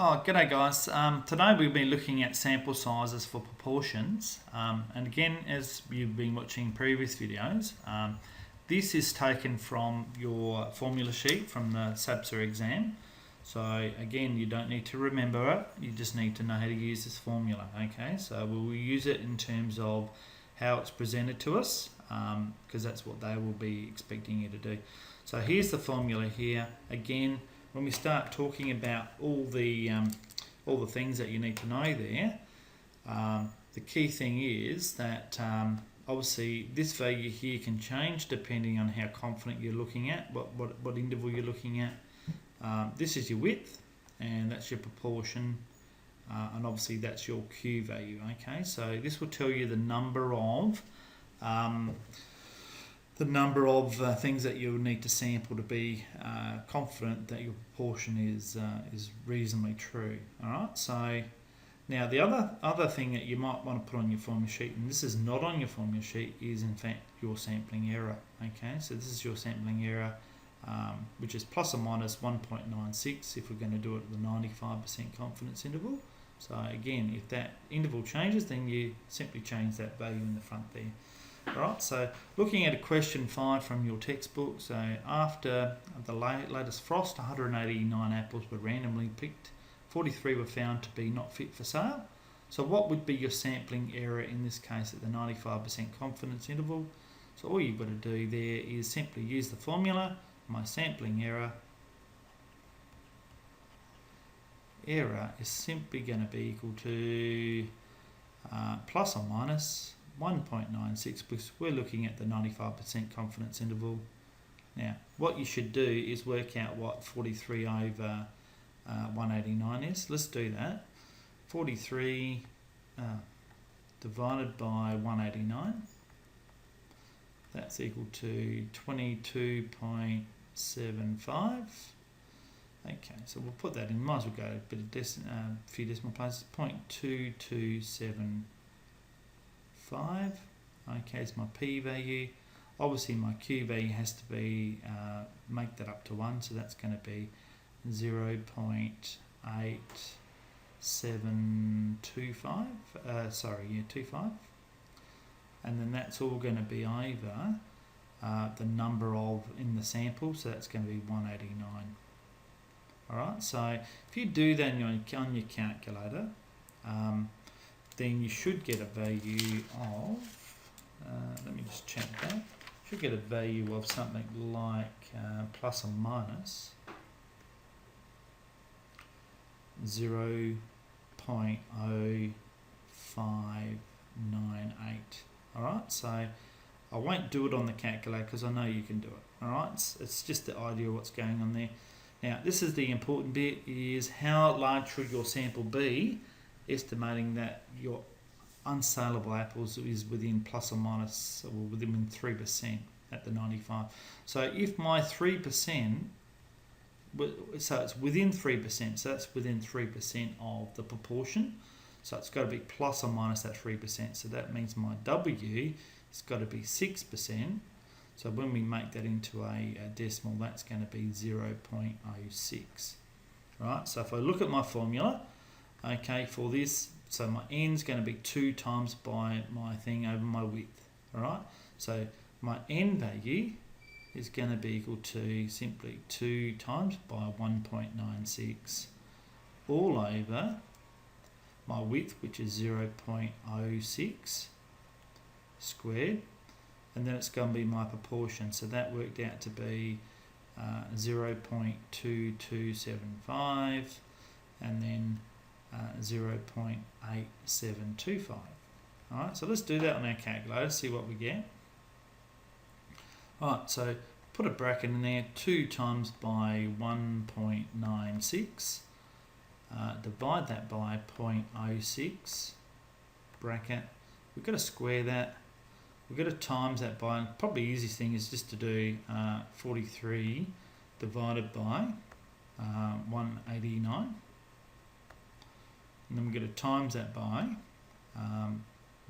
Oh, g'day guys. Today we'll be looking at sample sizes for proportions. And again, as you've been watching previous videos, this is taken from your formula sheet from the SABSA exam. So again, you don't need to remember it, you just need to know how to use this formula, okay? So we'll use it in terms of how it's presented to us, because that's what they will be expecting you to do. So here's the formula here. Again, when we start talking about all the things that you need to know there, the key thing is that obviously this value here can change depending on how confident you're looking at, what interval you're looking at. This is your width, and that's your proportion, and obviously that's your Q value. Okay, so this will tell you the number of things that you'll need to sample to be confident that your proportion is reasonably true. All right. So now the other thing that you might want to put on your formula sheet, and this is not on your formula sheet, is in fact your sampling error. Okay. So this is your sampling error, which is plus or minus 1.96 if we're going to do it at the 95% confidence interval. So again, if that interval changes, then you simply change that value in the front there. Alright, so looking at a question 5 from your textbook, so after the latest frost, 189 apples were randomly picked, 43 were found to be not fit for sale. So what would be your sampling error in this case at the 95% confidence interval? So all you've got to do there is simply use the formula. My sampling error is simply going to be equal to plus or minus 1.96, because we're looking at the 95% confidence interval. Now, what you should do is work out what 43 over 189 is. Let's do that. 43 divided by 189, that's equal to 22.75. Okay, so we'll put that in. Might as well go a bit of few decimal places. 0.2275. Okay, it's my P value. Obviously my Q value has to be make that up to 1, so that's going to be 0.8725. 25. And then that's all going to be over the number of in the sample, so that's going to be 189. Alright, so if you do that on your calculator, then you should get a value of, let me just check that, you should get a value of something like plus or minus 0.0598. Alright, so I won't do it on the calculator because I know you can do it. Alright, it's just the idea of what's going on there. Now, this is the important bit, is how large should your sample be, estimating that your unsaleable apples is within plus or minus, or within 3% at the 95. So if my 3%, so it's within 3%, so that's within 3% of the proportion. So it's got to be plus or minus that 3%. So that means my W has got to be 6%. So when we make that into a decimal, that's going to be 0.06. Right, so if I look at my formula, okay, for this, so my n is going to be 2 times by my thing over my width. Alright, so my n value is going to be equal to simply 2 times by 1.96 all over my width, which is 0.06 squared, and then it's going to be my proportion, so that worked out to be 0.2275 and then 0.8725. Alright, so let's do that on our calculator, see what we get. Alright, so put a bracket in there, 2 times by 1.96, divide that by 0.06, bracket, we've got to square that, we've got to times that by, probably the easiest thing is just to do 43 divided by 189. And then we're going to times that by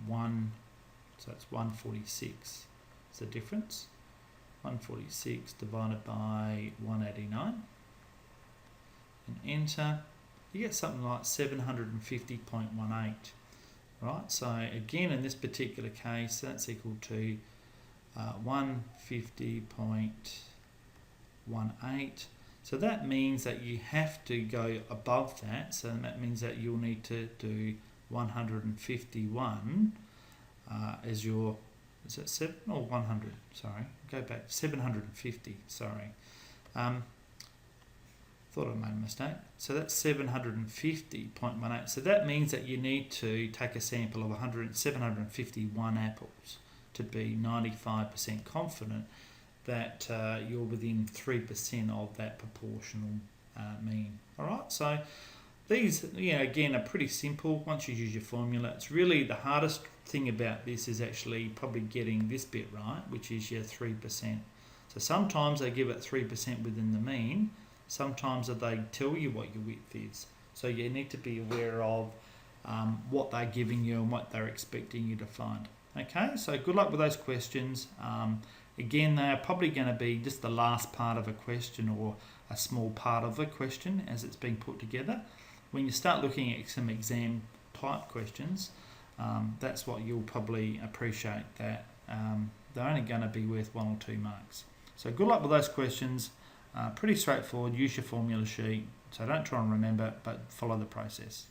1, so that's 146. It's the difference. 146 divided by 189. And enter. you get something like 750.18. Right, so again in this particular case that's equal to 150.18. So that means that you have to go above that, so that means that you'll need to do 151 as your, is it 7 or 100? Sorry, go back, 750, sorry. Thought I made a mistake. So that's 750.18. So that means that you need to take a sample of 751 apples to be 95% confident that you're within 3% of that proportional mean. All right, so these, again, are pretty simple once you use your formula. It's really the hardest thing about this is actually probably getting this bit right, which is your 3%. So sometimes they give it 3% within the mean, sometimes they tell you what your width is. So you need to be aware of what they're giving you and what they're expecting you to find. Okay, so good luck with those questions. Again, they are probably going to be just the last part of a question or a small part of a question as it's being put together. When you start looking at some exam type questions, that's what you'll probably appreciate, that they're only going to be worth 1 or 2 marks. So good luck with those questions. Pretty straightforward. Use your formula sheet. So don't try and remember, but follow the process.